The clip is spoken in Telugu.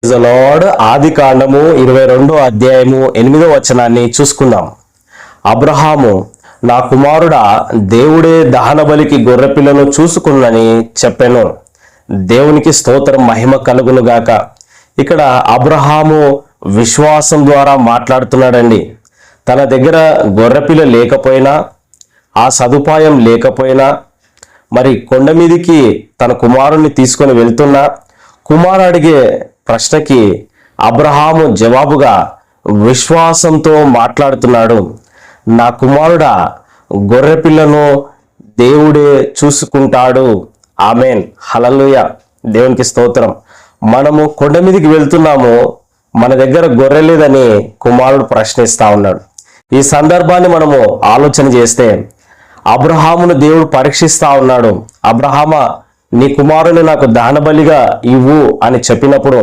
Praise the lord. ఆది కాండము 22వ అధ్యాయము 8వ వచనాన్ని చూసుకుందాం. అబ్రహాము, నా కుమారుడా, దేవుడే దహన బలికి గొర్రెపిల్లను చూసుకున్నని చెప్పెను. దేవునికి స్తోత్రం, మహిమ కలుగును గాక. ఇక్కడ అబ్రహాము విశ్వాసం ద్వారా మాట్లాడుతున్నాడండి. తన దగ్గర గొర్రెపిల్ల లేకపోయినా, ఆ సదుపాయం లేకపోయినా, మరి కొండ మీదికి తన కుమారుణ్ణి తీసుకొని వెళ్తున్నా, కుమారు అడిగే ప్రశ్నకి అబ్రహాము జవాబుగా విశ్వాసంతో మాట్లాడుతున్నాడు. నా కుమారుడా, గొర్రెపిల్లను దేవుడే చూసుకుంటాడు. ఆమెన్, హల్లెలూయా. దేవునికి స్తోత్రం. మనము కొండ మీదకి వెళ్తున్నాము, మన దగ్గర గొర్రె లేదని కుమారుడు ప్రశ్నిస్తా ఉన్నాడు. ఈ సందర్భాన్ని మనము ఆలోచన చేస్తే, అబ్రహామును దేవుడు పరీక్షిస్తా ఉన్నాడు. అబ్రహామా, నీ కుమారుని నాకు దహన బలిగా ఇవ్వు అని చెప్పినప్పుడు